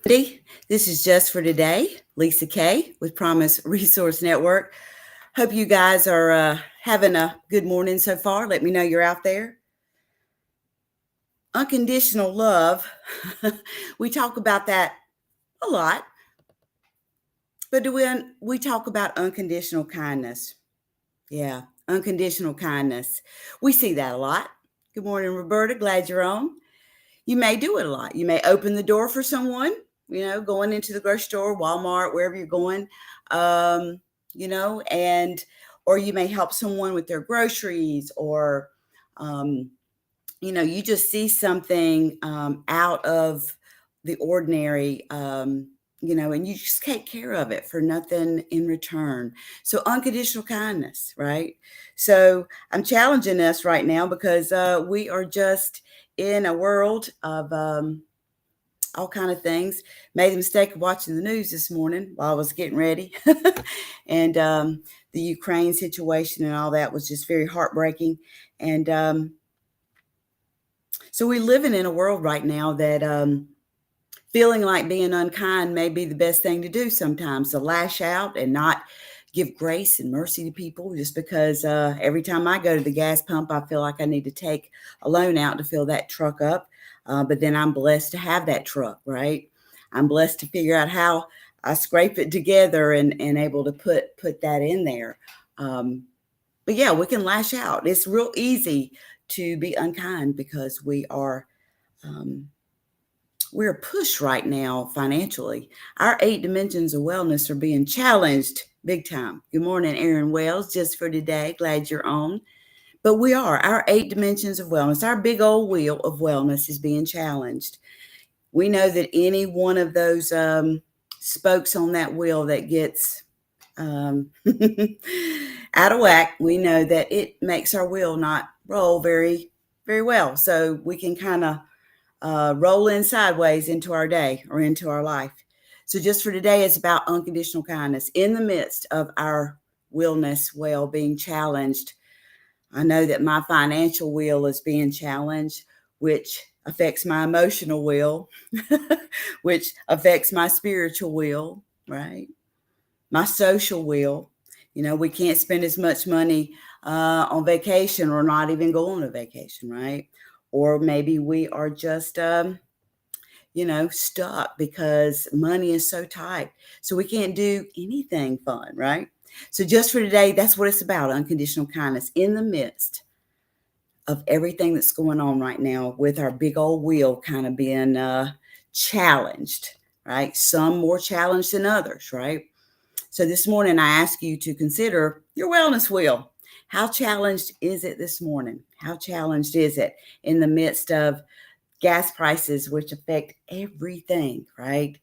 This is Just for Today. Lisa Kaye with Promise Resource Network. Hope you guys are having a good morning so far. Let me know you're out there. Unconditional love. We talk about that a lot, but we talk about unconditional kindness? Yeah, unconditional kindness. We see that a lot. Good morning, Roberta. Glad you're on. You may do it a lot. You may open the door for someone, going into the grocery store, Walmart, wherever you're going, um, and or you may help someone with their groceries or, um, you just see something out of the ordinary, and you just take care of it for nothing in return. So unconditional kindness, right? So I'm challenging us right now because we are just in a world of all kind of things. Made the mistake of watching the news this morning while I was getting ready, and the Ukraine situation and all that was just very heartbreaking. And so we're living in a world right now that feeling like being unkind may be the best thing to do sometimes, to lash out and not give grace and mercy to people just because every time I go to the gas pump, I feel like I need to take a loan out to fill that truck up. But then I'm blessed to have that truck, right? I'm blessed to figure out how I scrape it together and able to put that in there. But yeah, we can lash out. It's real easy to be unkind because we're pushed right now financially. Our 8 dimensions of wellness are being challenged big time. Good morning, Aaron Wells, just for today. Glad you're on. But our 8 dimensions of wellness, our big old wheel of wellness is being challenged. We know that any one of those spokes on that wheel that gets out of whack, we know that it makes our wheel not roll very, very well. So we can kind of roll in sideways into our day or into our life. So just for today, it's about unconditional kindness in the midst of our wellness well being challenged. I know that my financial will is being challenged, which affects my emotional will, which affects my spiritual will, right? My social will. We can't spend as much money on vacation or not even go on a vacation, right? Or maybe we are just, stuck because money is so tight. So we can't do anything fun, right? So just for today, that's what it's about, unconditional kindness in the midst of everything that's going on right now with our big old wheel kind of being challenged, right? Some more challenged than others, right? So this morning, I ask you to consider your wellness wheel. How challenged is it this morning? How challenged is it in the midst of gas prices, which affect everything, right?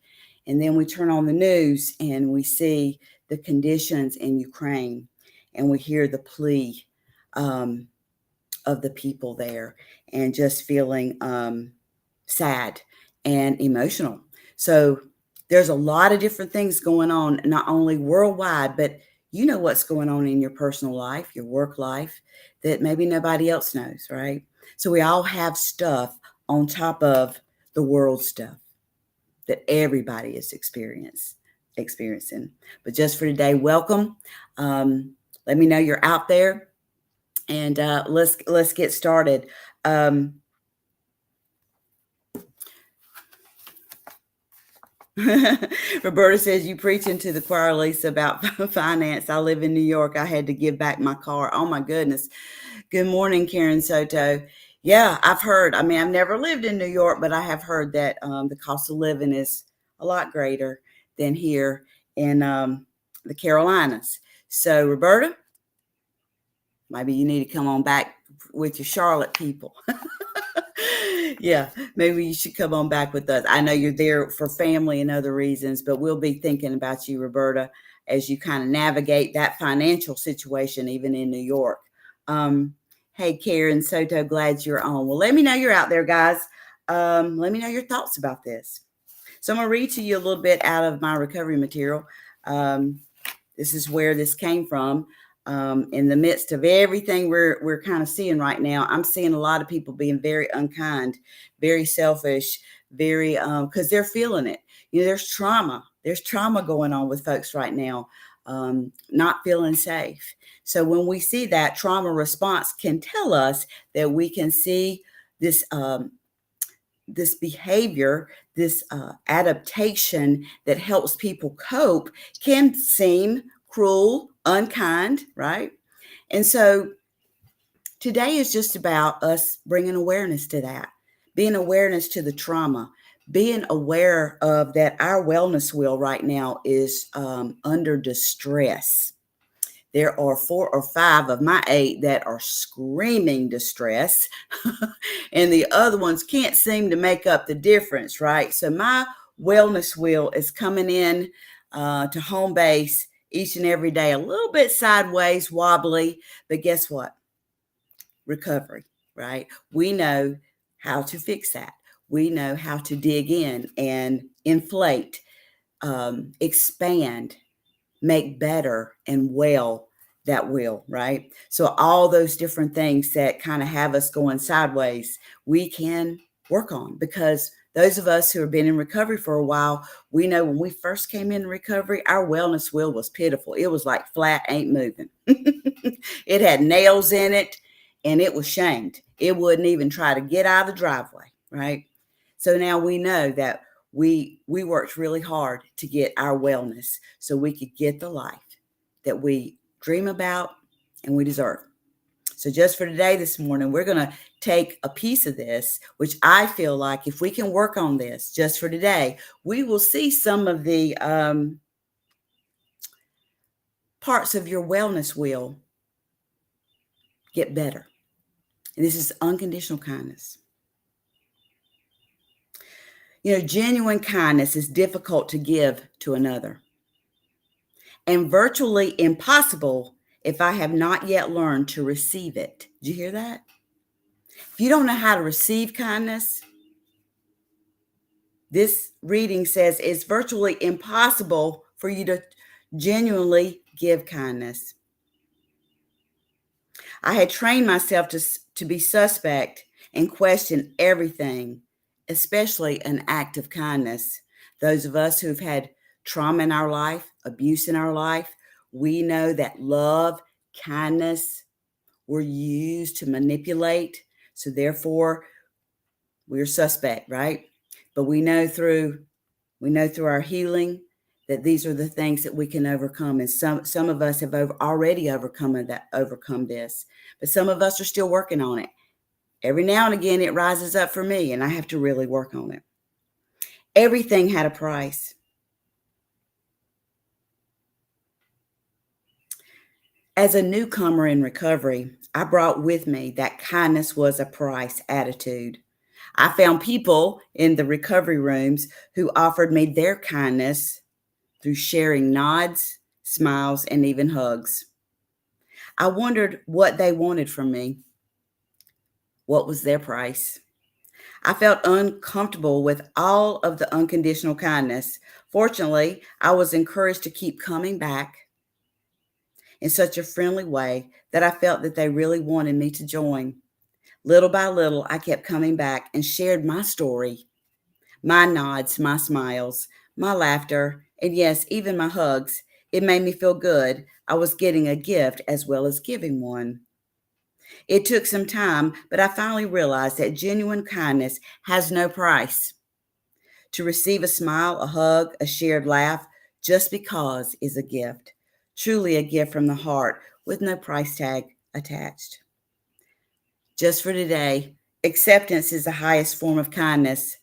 And then we turn on the news and we see the conditions in Ukraine and we hear the plea of the people there and just feeling sad and emotional. So there's a lot of different things going on, not only worldwide, but you know what's going on in your personal life, your work life, that maybe nobody else knows, right? So we all have stuff on top of the world stuff that everybody is experiencing. But just for today, welcome. Let me know you're out there, and let's get started. Roberta says you preaching to the choir, Lisa, about finance. I live in New York. I had to give back my car. Oh my goodness. Good morning, Karen Soto. Yeah, I've heard. I mean, I've never lived in New York, but I have heard that the cost of living is a lot greater than here in the Carolinas. So, Roberta, maybe you need to come on back with your Charlotte people. Yeah, maybe you should come on back with us. I know you're there for family and other reasons, but we'll be thinking about you, Roberta, as you kind of navigate that financial situation, even in New York. Hey, Karen Soto, glad you're on. Well, let me know you're out there, guys. Let me know your thoughts about this. So I'm going to read to you a little bit out of my recovery material. This is where this came from. In the midst of everything we're kind of seeing right now, I'm seeing a lot of people being very unkind, very selfish, very, because they're feeling it. There's trauma. There's trauma going on with folks right now, not feeling safe. So when we see that, trauma response can tell us that we can see this this behavior, this adaptation that helps people cope can seem cruel, unkind, right? And so today is just about us bringing awareness to that, being awareness to the trauma, being aware of that our wellness wheel right now is under distress. There are 4 or 5 of my 8 that are screaming distress, and the other ones can't seem to make up the difference, right? So my wellness wheel is coming in to home base each and every day, a little bit sideways, wobbly, but guess what? Recovery, right? We know how to fix that. We know how to dig in and inflate, expand, make better and well that will, right? So all those different things that kind of have us going sideways, we can work on, because those of us who have been in recovery for a while, we know when we first came in recovery, our wellness wheel was pitiful. It was like flat, ain't moving. It had nails in it and it was shamed. It wouldn't even try to get out of the driveway, right? So now we know that we worked really hard to get our wellness so we could get the life that we dream about and we deserve. So just for today, this morning, we're going to take a piece of this, which I feel like if we can work on this just for today, we will see some of the parts of your wellness wheel get better. And this is unconditional kindness. Genuine kindness is difficult to give to another and virtually impossible if I have not yet learned to receive it. Did you hear that? If you don't know how to receive kindness, this reading says it's virtually impossible for you to genuinely give kindness. I had trained myself to be suspect and question everything, especially an act of kindness. Those of us who've had trauma in our life, abuse in our life, we know that love, kindness were used to manipulate. So therefore, we're suspect, right? But we know through our healing that these are the things that we can overcome. And some of us have already overcome this, but some of us are still working on it. Every now and again, it rises up for me, and I have to really work on it. Everything had a price. As a newcomer in recovery, I brought with me that kindness was a price attitude. I found people in the recovery rooms who offered me their kindness through sharing nods, smiles, and even hugs. I wondered what they wanted from me. What was their price? I felt uncomfortable with all of the unconditional kindness. Fortunately, I was encouraged to keep coming back in such a friendly way that I felt that they really wanted me to join. Little by little, I kept coming back and shared my story, my nods, my smiles, my laughter, and yes, even my hugs. It made me feel good. I was getting a gift as well as giving one. It took some time, but I finally realized that genuine kindness has no price. To receive a smile, a hug, a shared laugh, just because is a gift. Truly a gift from the heart with no price tag attached. Just for today, acceptance is the highest form of kindness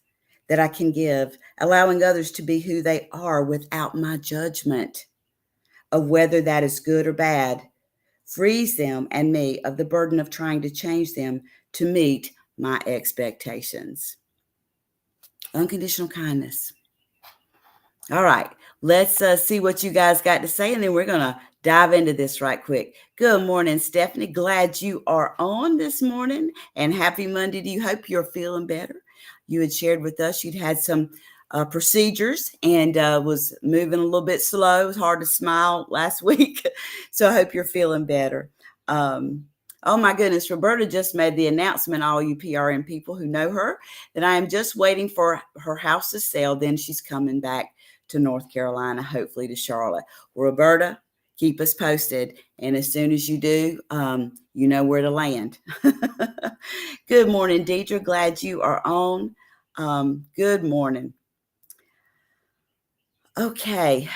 that I can give, allowing others to be who they are without my judgment of whether that is good or bad, frees them and me of the burden of trying to change them to meet my expectations. Unconditional kindness. All right, let's see what you guys got to say, and then we're going to dive into this right quick. Good morning, Stephanie. Glad you are on this morning, and happy Monday to you. Hope you're feeling better. You had shared with us you'd had some procedures and was moving a little bit slow. It was hard to smile last week, so I hope you're feeling better. Oh my goodness, Roberta just made the announcement, all you PRN people who know her, that I am just waiting for her house to sell. Then she's coming back to North Carolina, hopefully to Charlotte. Roberta, keep us posted. And as soon as you do, you know where to land. Good morning, Deidre. Glad you are on. Good morning. Okay.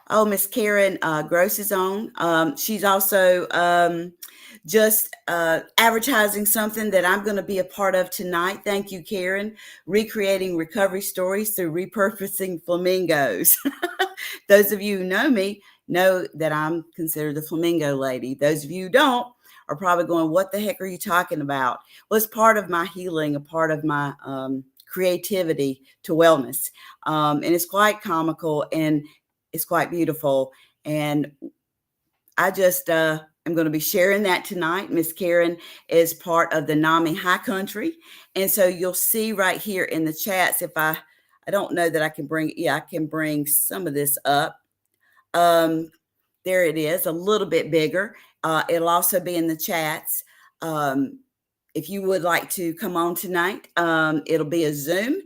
Oh, Miss Karen Gross is on. She's also just advertising something that I'm going to be a part of tonight. Thank you, Karen. Recreating recovery stories through repurposing flamingos. Those of you who know me know that I'm considered the flamingo lady. Those of you who don't are probably going, what the heck are you talking about? Well, it's part of my healing, a part of my creativity to wellness. And it's quite comical and it's quite beautiful. And I just am going to be sharing that tonight. Miss Karen is part of the NAMI High Country. And so you'll see right here in the chats, if I don't know that I can bring, I can bring some of this up. There it is, a little bit bigger. It'll also be in the chats. If you would like to come on tonight, it'll be a Zoom.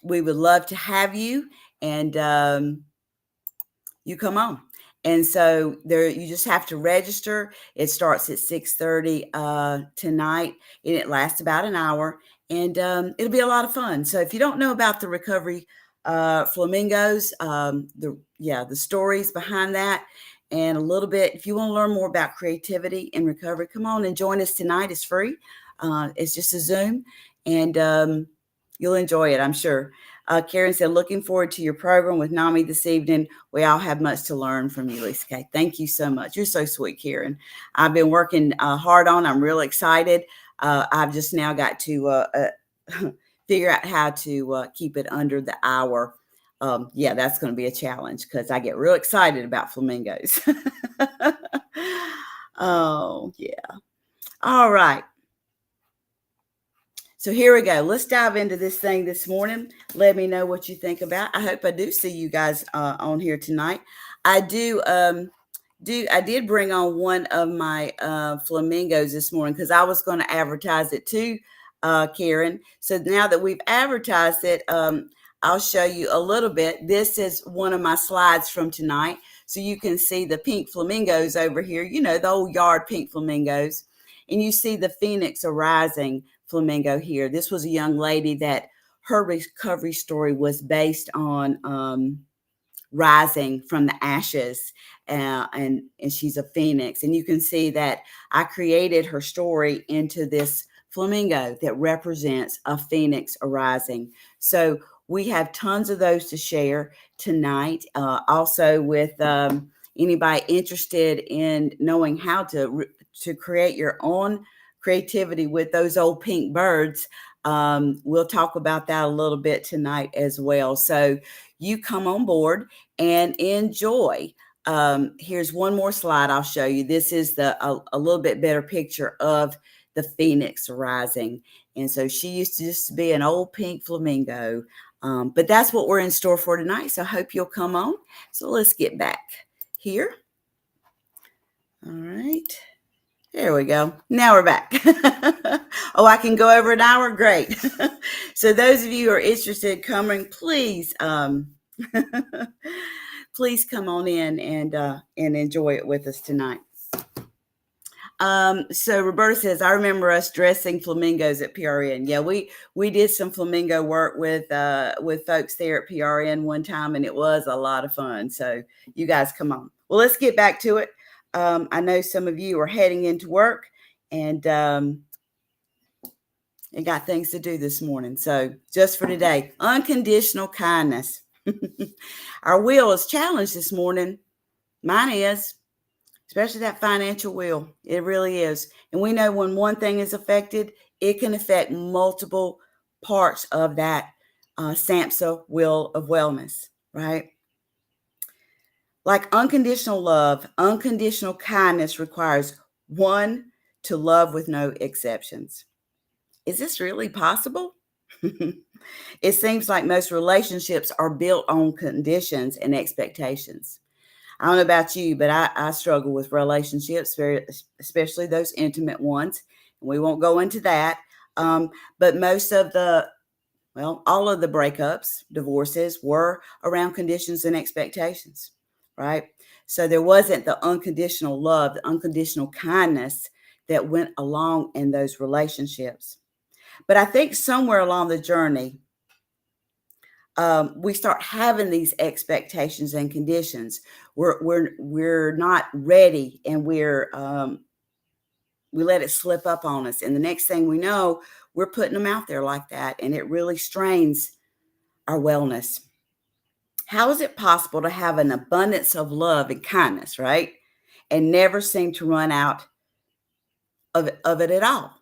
We would love to have you, and you come on. And so there, you just have to register. It starts at 6:30 tonight, and it lasts about an hour, and it'll be a lot of fun. So if you don't know about the recovery flamingos, the stories behind that, and a little bit, if you want to learn more about creativity and recovery, come on and join us tonight. It's free. It's just a Zoom, and you'll enjoy it, I'm sure. Karen said, looking forward to your program with NAMI this evening. We all have much to learn from you, Lisa Kaye. Thank you so much. You're so sweet, Karen. I've been working hard on. I'm real excited. I've just now got to figure out how to keep it under the hour. That's going to be a challenge because I get real excited about flamingos. Oh, yeah. All right. So here we go. Let's dive into this thing this morning. Let me know what you think about. I hope I do see you guys on here tonight. I did bring on one of my flamingos this morning because I was going to advertise it too, Karen. So now that we've advertised it, I'll show you a little bit. This is one of my slides from tonight. So you can see the pink flamingos over here, you know, the old yard pink flamingos. And you see the Phoenix arising flamingo here. This was a young lady that her recovery story was based on rising from the ashes, and she's a phoenix. And you can see that I created her story into this flamingo that represents a phoenix arising. So we have tons of those to share tonight. Also with anybody interested in knowing how to create your own creativity with those old pink birds. We'll talk about that a little bit tonight as well. So you come on board and enjoy. Here's one more slide I'll show you. This is a little bit better picture of the phoenix rising. And so she used to just be an old pink flamingo. But that's what we're in store for tonight. So I hope you'll come on. So let's get back here. All right. There we go. Now we're back. Oh, I can go over an hour? Great. So those of you who are interested in coming, please, please come on in and enjoy it with us tonight. So Roberta says, I remember us dressing flamingos at PRN. Yeah, we did some flamingo work with folks there at PRN one time, and it was a lot of fun. So you guys come on. Well, let's get back to it. I know some of you are heading into work and got things to do this morning. So just for today, unconditional kindness. Our will is challenged this morning. Mine is, especially that financial will. It really is. And we know when one thing is affected, it can affect multiple parts of that SAMHSA will of wellness, right? Like unconditional love, unconditional kindness requires one to love with no exceptions. Is this really possible? It seems like most relationships are built on conditions and expectations. I don't know about you, but I struggle with relationships, especially those intimate ones. And we won't go into that. Um, but all of the breakups, divorces were around conditions and expectations, right? So there wasn't the unconditional love, the unconditional kindness that went along in those relationships. But I think somewhere along the journey, we start having these expectations and conditions. We're not ready, and we let it slip up on us, and the next thing we know, we're putting them out there like that, and it really strains our wellness. How is it possible to have an abundance of love and kindness, right, and never seem to run out of it at all?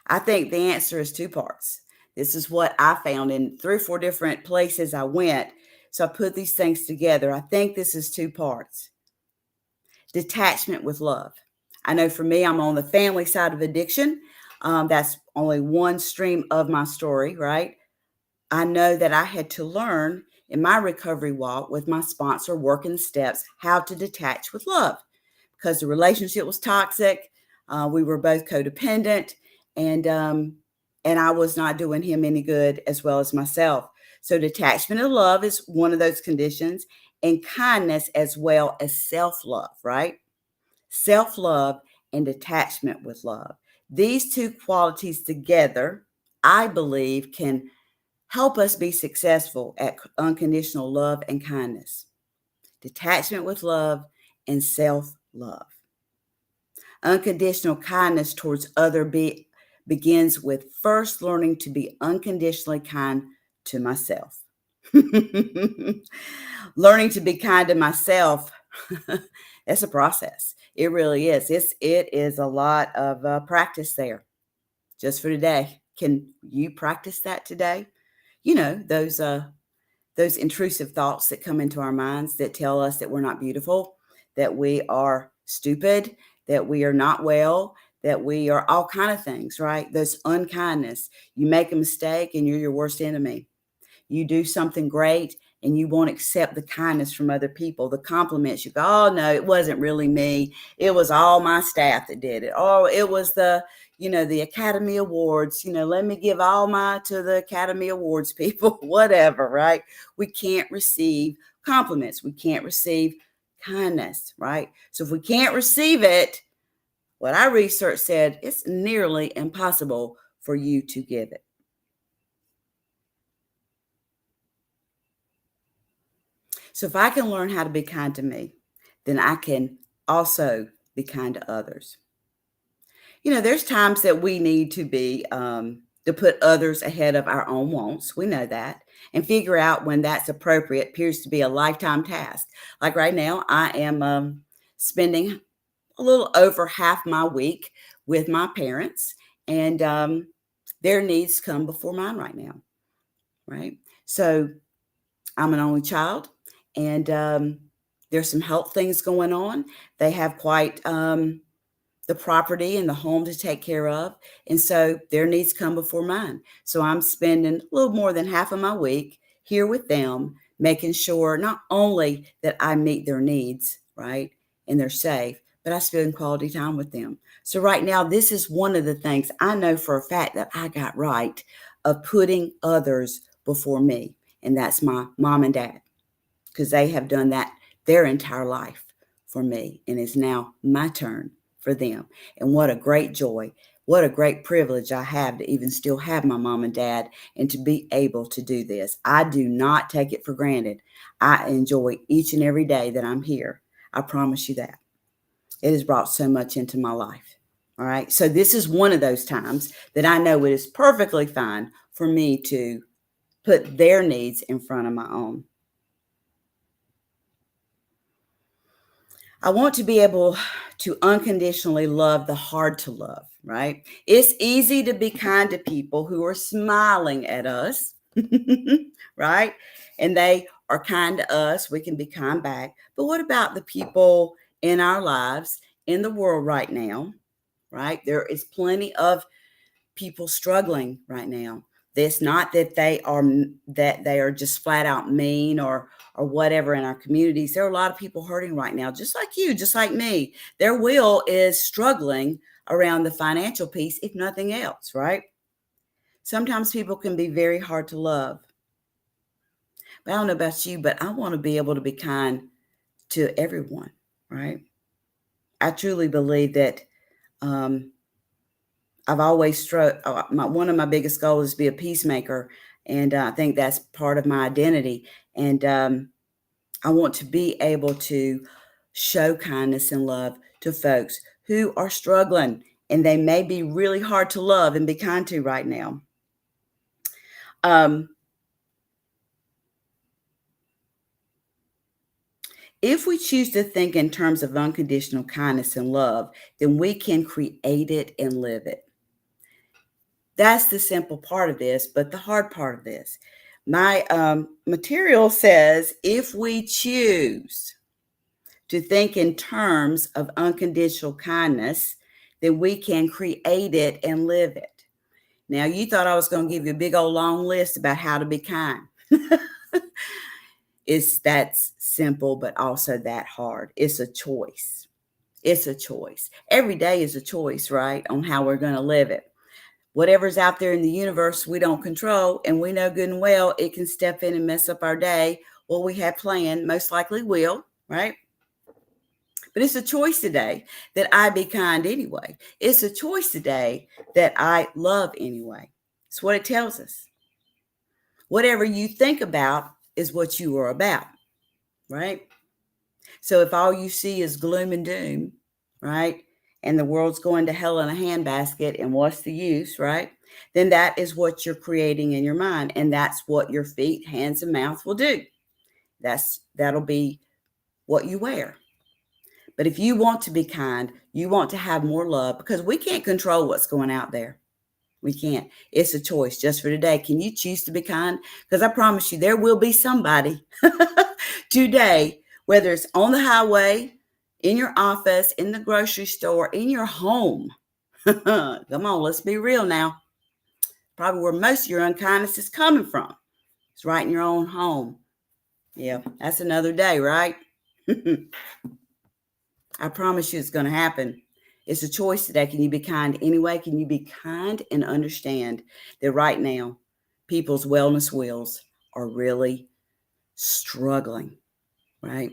I think the answer is two parts. This is what I found in 3 or 4 different places I went. So I put these things together. I think this is two parts. Detachment with love. I know for me, I'm on the family side of addiction. That's only one stream of my story, right? I know that I had to learn in my recovery walk with my sponsor, working the steps, how to detach with love because the relationship was toxic. We were both codependent, and I was not doing him any good as well as myself. So detachment of love is one of those conditions, and kindness as well as self-love, right? Self-love and detachment with love. These two qualities together, I believe, can help us be successful at unconditional love and kindness. Detachment with love and self-love. Unconditional kindness towards begins with first learning to be unconditionally kind to myself. Learning to be kind to myself, that's a process. It really is. It is a lot of practice there. Just for today, can you practice that today? You know, those intrusive thoughts that come into our minds that tell us that we're not beautiful, that we are stupid, that we are not well, that we are all kind of things, right? Those unkindness. You make a mistake and you're your worst enemy. You do something great and you won't accept the kindness from other people, the compliments. You go, oh no, it wasn't really me. It was all my staff that did it. Oh, it was the Academy Awards. Let me give all my to the Academy Awards people, whatever, right? We can't receive compliments. We can't receive kindness, right? So if we can't receive it, what our research said, it's nearly impossible for you to give it. So if I can learn how to be kind to me, then I can also be kind to others. There's times that we need to put others ahead of our own wants. We know that. And figure out when that's appropriate appears to be a lifetime task. Like right now, I am spending a little over half my week with my parents, and their needs come before mine right now, right? So I'm an only child, and there's some health things going on. They have quite the property and the home to take care of, and so their needs come before mine. So I'm spending a little more than half of my week here with them, making sure not only that I meet their needs, right, and they're safe, but I spend quality time with them. So right now, this is one of the things I know for a fact that I got right of putting others before me. And that's my mom and dad, because they have done that their entire life for me. And it's now my turn for them. And what a great joy, what a great privilege I have to even still have my mom and dad and to be able to do this. I do not take it for granted. I enjoy each and every day that I'm here. I promise you that. It has brought so much into my life. All right. So this is one of those times that I know it is perfectly fine for me to put their needs in front of my own. I want to be able to unconditionally love the hard to love, right? It's easy to be kind to people who are smiling at us, right? And they are kind to us. We can be kind back. But what about the people in our lives, in the world right now, right? There is plenty of people struggling right now. It's not that they are just flat out mean or whatever in our communities. There are a lot of people hurting right now, just like you, just like me. Their will is struggling around the financial piece, if nothing else, right? Sometimes people can be very hard to love. But I don't know about you, but I want to be able to be kind to everyone, right? I truly believe that um, I've always one of my biggest goals is to be a peacemaker, and I think that's part of my identity. And I want to be able to show kindness and love to folks who are struggling, and they may be really hard to love and be kind to right now. Um, if we choose to think in terms of unconditional kindness and love, then we can create it and live it. That's the simple part of this, but the hard part of this. My material says if we choose to think in terms of unconditional kindness, then we can create it and live it. Now, you thought I was going to give you a big old long list about how to be kind. It's that simple, but also that hard. It's a choice. It's a choice. Every day is a choice, right? On how we're going to live it. Whatever's out there in the universe, we don't control, and we know good and well it can step in and mess up our day. What we have planned most likely will, right? But it's a choice today that I be kind anyway. It's a choice today that I love anyway. It's what it tells us. Whatever you think about is what you are about, right? So if all you see is gloom and doom, right, and the world's going to hell in a handbasket, and what's the use, right? Then that is what you're creating in your mind, and that's what your feet, hands, and mouth will do. That'll be what you wear. But if you want to be kind, you want to have more love, because we can't control what's going out there. We can't. It's a choice just for today. Can you choose to be kind? Because I promise you, there will be somebody today, whether it's on the highway, in your office, in the grocery store, in your home. Come on, let's be real now. Probably where most of your unkindness is coming from. It's right in your own home. Yeah, that's another day, right? I promise you it's going to happen. It's a choice today. Can you be kind anyway? Can you be kind and understand that right now, people's wellness wheels are really struggling, right?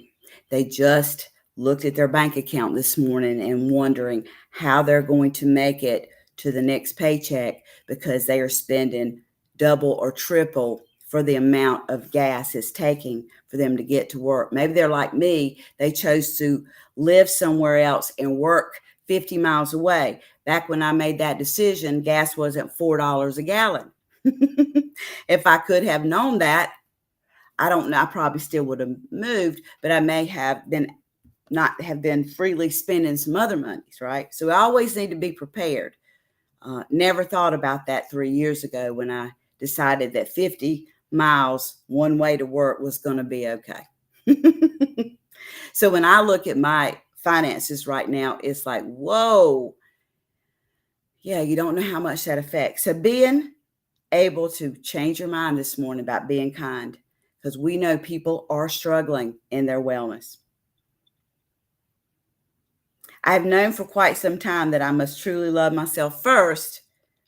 They just looked at their bank account this morning and wondering how they're going to make it to the next paycheck, because they are spending double or triple for the amount of gas it's taking for them to get to work. Maybe they're like me. They chose to live somewhere else and work 50 miles away. Back when I made that decision, gas wasn't $4 a gallon. If I could have known that, I don't know, I probably still would have moved, but I may have been not have been freely spending some other monies, right? So I always need to be prepared. Never thought about that 3 years ago when I decided that 50 miles one way to work was going to be okay. So when I look at my finances right now, it's like, whoa, yeah, you don't know how much that affects. So being able to change your mind this morning about being kind, because we know people are struggling in their wellness. I've known for quite some time that I must truly love myself first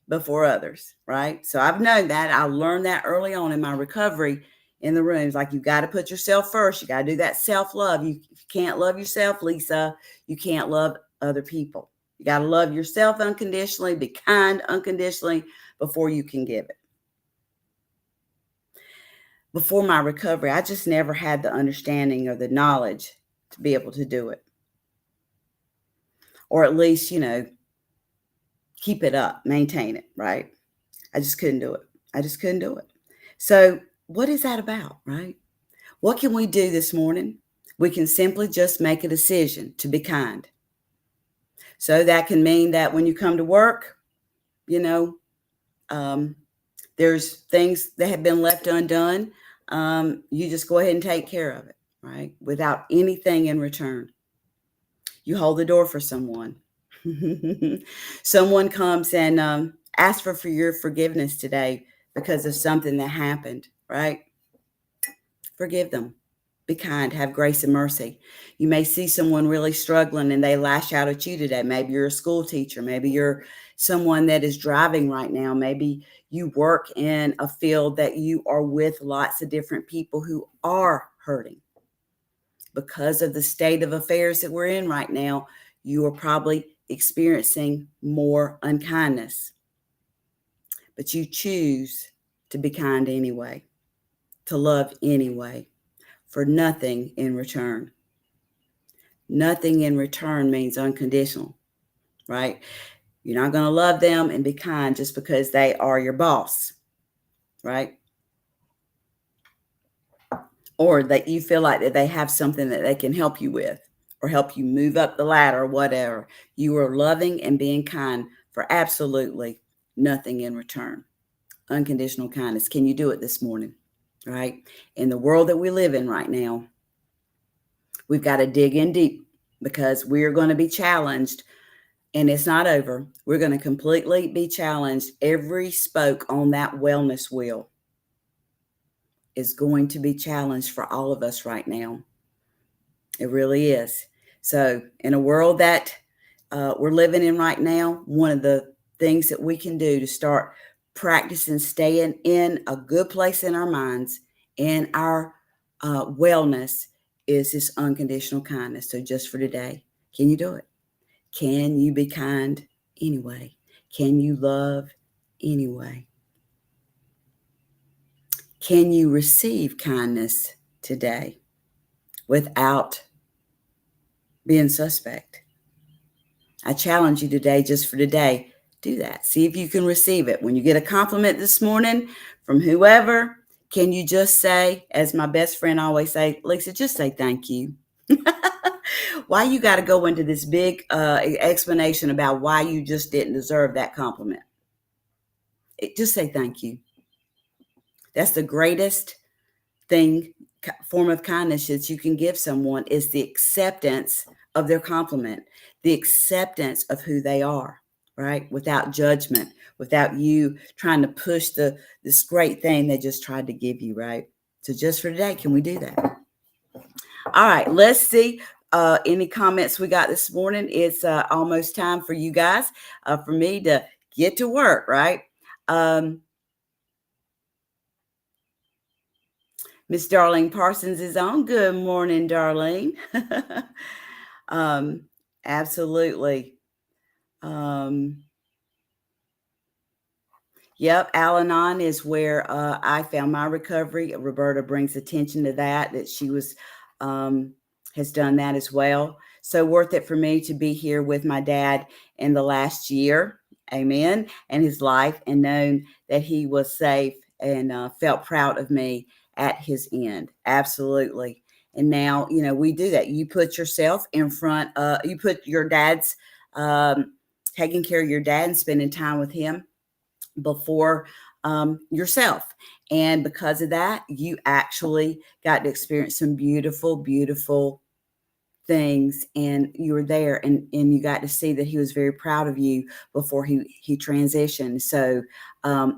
before others, right? So I've known that. I learned that early on in my recovery in the rooms. Like, you got to put yourself first. You got to do that self-love. If you can't love yourself, Lisa, you can't love other people. You got to love yourself unconditionally, be kind unconditionally before you can give it. Before my recovery, I just never had the understanding or the knowledge to be able to do it. Or at least, keep it up, maintain it, right? I just couldn't do it. I just couldn't do it. So what is that about, right? What can we do this morning? We can simply just make a decision to be kind. So that can mean that when you come to work, there's things that have been left undone. You just go ahead and take care of it, right? Without anything in return. You hold the door for someone. Someone comes and asks for your forgiveness today because of something that happened, right? Forgive them. Be kind, have grace and mercy. You may see someone really struggling and they lash out at you today. Maybe you're a school teacher. Maybe you're someone that is driving right now. Maybe you work in a field that you are with lots of different people who are hurting. Because of the state of affairs that we're in right now, you are probably experiencing more unkindness. But you choose to be kind anyway, to love anyway, for nothing in return. Nothing in return means unconditional, right? You're not going to love them and be kind just because they are your boss, right? Or that you feel like that they have something that they can help you with or help you move up the ladder or whatever. You are loving and being kind for absolutely nothing in return. Unconditional kindness. Can you do it this morning? Right? In the world that we live in right now, we've got to dig in deep because we're going to be challenged, and it's not over. We're going to completely be challenged. Every spoke on that wellness wheel is going to be challenged for all of us right now. It really is. So in a world that we're living in right now, one of the things that we can do to start practicing staying in a good place in our minds and our wellness is this unconditional kindness. So just for today, can you do it? Can you be kind anyway? Can you love anyway? Can you receive kindness today without being suspect? I challenge you today, just for today, do that. See if you can receive it. When you get a compliment this morning from whoever, can you just say, as my best friend always say, Lisa, just say thank you. Why you got to go into this big explanation about why you just didn't deserve that compliment? Just say thank you. That's the greatest form of kindness that you can give someone, is the acceptance of their compliment, the acceptance of who they are, right? Without judgment, without you trying to push this great thing they just tried to give you, right? So just for today, can we do that? All right, let's see any comments we got this morning. It's almost time for you guys, for me to get to work, right? Miss Darlene Parsons is on. Good morning, Darlene. Absolutely. Yep, Al-Anon is where I found my recovery. Roberta brings attention to that she was has done that as well. So worth it for me to be here with my dad in the last year, amen, and his life, and known that he was safe and felt proud of me at his end. Absolutely. And now, we do that. You put yourself in front, you put your dad's, taking care of your dad and spending time with him before yourself. And because of that, you actually got to experience some beautiful, beautiful things, and you were there, and you got to see that he was very proud of you before he transitioned. So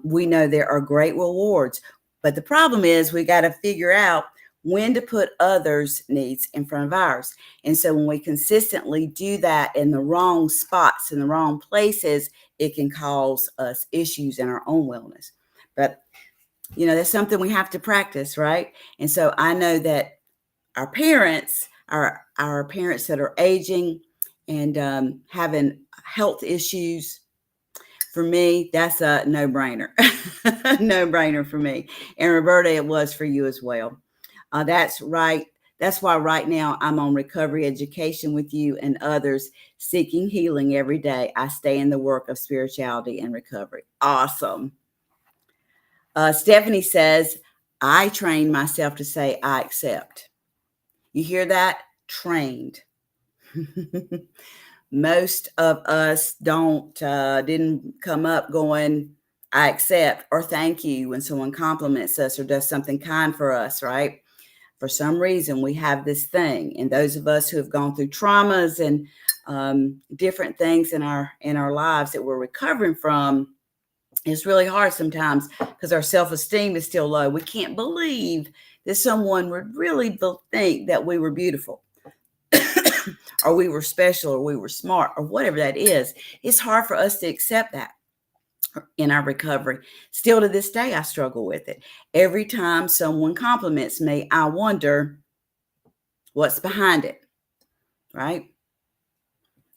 we know there are great rewards, but the problem is we got to figure out when to put others' needs in front of ours. And so when we consistently do that in the wrong spots, in the wrong places, it can cause us issues in our own wellness. But that's something we have to practice, right? And so I know that our parents, our parents that are aging and having health issues, for me, that's a no-brainer. No-brainer for me. And Roberta, it was for you as well. That's right. That's why right now I'm on recovery education with you and others seeking healing every day. I stay in the work of spirituality and recovery. Awesome. Stephanie says, I trained myself to say I accept. You hear that? Trained. Most of us didn't come up going, I accept or thank you when someone compliments us or does something kind for us, right? For some reason, we have this thing. And those of us who have gone through traumas and different things in our lives that we're recovering from, It's really hard sometimes because our self-esteem is still low. We can't believe that someone would really think that we were beautiful or we were special or we were smart or whatever that is. It's hard for us to accept that in our recovery. Still to this day, I struggle with it. Every time someone compliments me, I wonder what's behind it, right?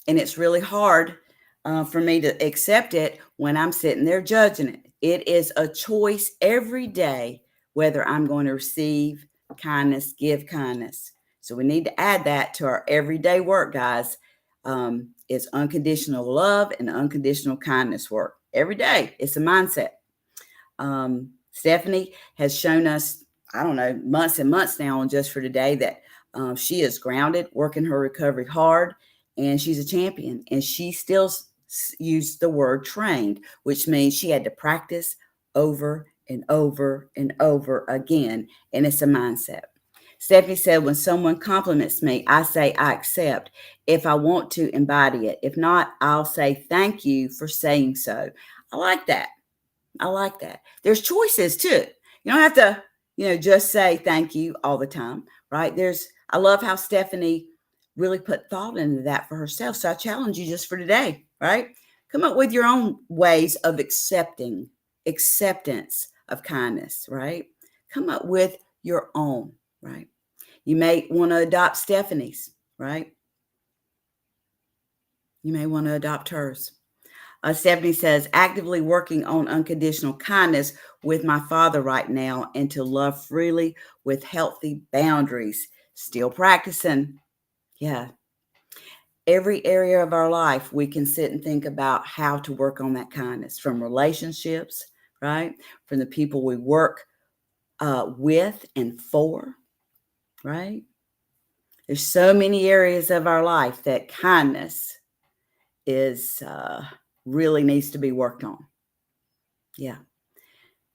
And it's really hard for me to accept it when I'm sitting there judging it. It is a choice every day whether I'm going to receive kindness, give kindness. So we need to add that to our everyday work, guys. It's unconditional love and unconditional kindness work every day. It's a mindset. Stephanie has shown us, I don't know, months and months now on Just for Today that she is grounded, working her recovery hard, and she's a champion. And she still used the word trained, which means she had to practice over and over and over again. And it's a mindset. Stephanie said, when someone compliments me, I say I accept if I want to embody it. If not, I'll say thank you for saying so. I like that. I like that. There's choices too. You don't have to, just say thank you all the time, right? I love how Stephanie really put thought into that for herself. So I challenge you just for today, right? Come up with your own ways of acceptance of kindness, right? Come up with your own, right? You may want to adopt Stephanie's, right? You may want to adopt hers. Stephanie says, actively working on unconditional kindness with my father right now and to love freely with healthy boundaries. Still practicing. Yeah. Every area of our life, we can sit and think about how to work on that kindness, from relationships, right? From the people we work with and for, right? There's so many areas of our life that kindness is really needs to be worked on. Yeah.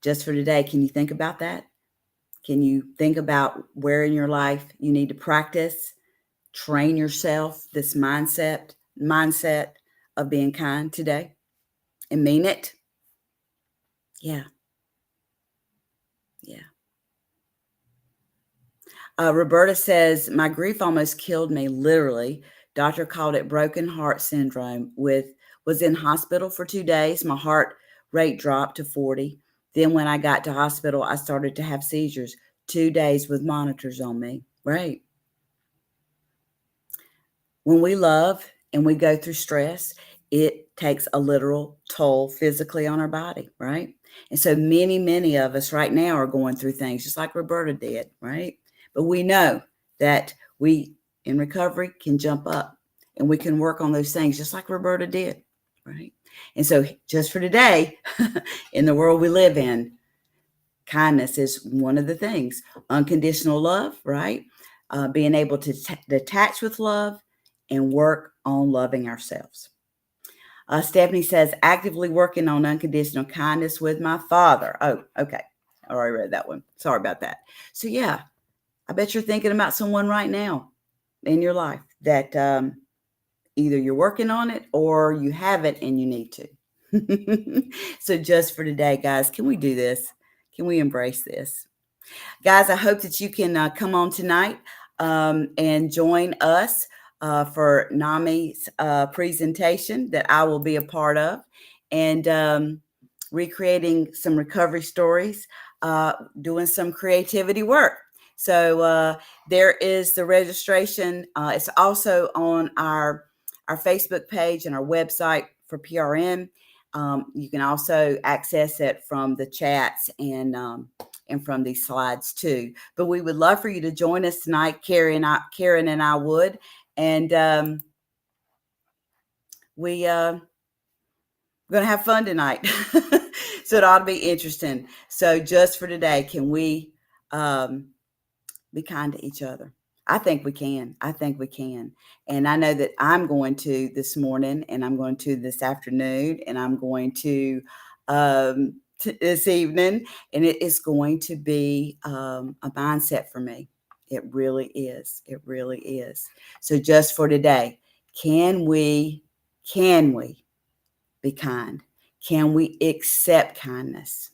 Just for today, can you think about that? Can you think about where in your life you need to practice, train yourself this mindset of being kind today and mean it? Yeah. Yeah. Roberta says, my grief almost killed me, literally. Doctor called it broken heart syndrome. Was in hospital for 2 days. My heart rate dropped to 40. Then when I got to hospital, I started to have seizures. 2 days with monitors on me. Right. When we love and we go through stress, it takes a literal toll physically on our body, right? And so many of us right now are going through things just like Roberta did, right? But we know that we in recovery can jump up and we can work on those things just like Roberta did, right? And so just for today, in the world we live in, kindness is one of the things. Unconditional love, right? Being able to detach with love and work on loving ourselves. Stephanie says, actively working on unconditional kindness with my father. Oh, okay. I already read that one. Sorry about that. So, yeah, I bet you're thinking about someone right now in your life that either you're working on it or you haven't and you need to. So, just for today, guys, can we do this? Can we embrace this? Guys, I hope that you can come on tonight and join us for NAMI's presentation that I will be a part of, and recreating some recovery stories, doing some creativity work. So there is the registration. It's also on our Facebook page and our website for PRN. You can also access it from the chats and from these slides too. But we would love for you to join us tonight. Karen and I would. And we're going to have fun tonight. So it ought to be interesting. So just for today, can we be kind to each other? I think we can. I think we can. And I know that I'm going to this morning, and I'm going to this afternoon, and I'm going to this evening, and it is going to be a mindset for me. It really is. It really is. So just for today, can we be kind? Can we accept kindness?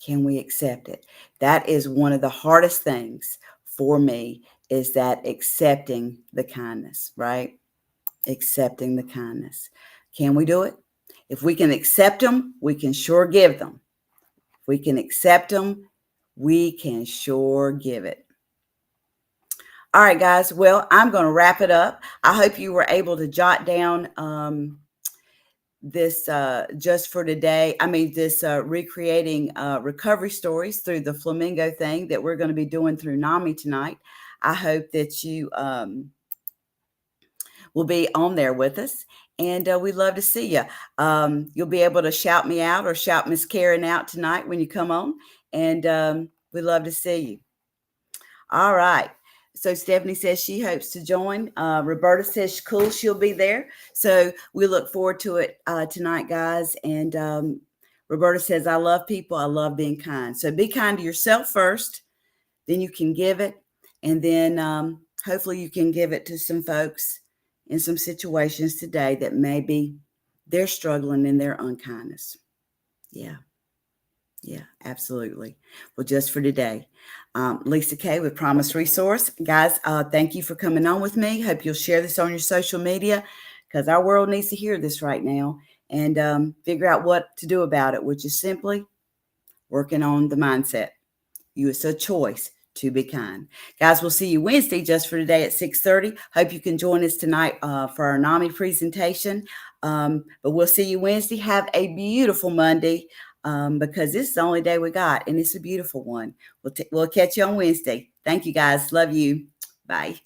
Can we accept it? That is one of the hardest things for me, is that accepting the kindness, right? Accepting the kindness. Can we do it? If we can accept them, we can sure give them. If we can accept them, we can sure give it. All right, guys. Well, I'm going to wrap it up. I hope you were able to jot down this just for today. This recreating recovery stories through the flamingo thing that we're going to be doing through NAMI tonight. I hope that you will be on there with us, and we'd love to see you. You'll be able to shout me out or shout Miss Karen out tonight when you come on, and we'd love to see you. All right. So Stephanie says she hopes to join. Roberta says cool, she'll be there. So we look forward to it tonight, guys. And Roberta says, I love people. I love being kind. So be kind to yourself first, then you can give it. And then hopefully you can give it to some folks in some situations today that maybe they're struggling in their unkindness. Yeah, absolutely. Well, just for today, Lisa Kaye with Promise Resource. Guys, thank you for coming on with me. Hope you'll share this on your social media, because our world needs to hear this right now and figure out what to do about it, which is simply working on the mindset. It's a choice to be kind. Guys, we'll see you Wednesday just for today at 6:30. Hope you can join us tonight for our NAMI presentation. But we'll see you Wednesday. Have a beautiful Monday. Because this is the only day we got, and it's a beautiful one. We'll catch you on Wednesday. Thank you, guys. Love you. Bye.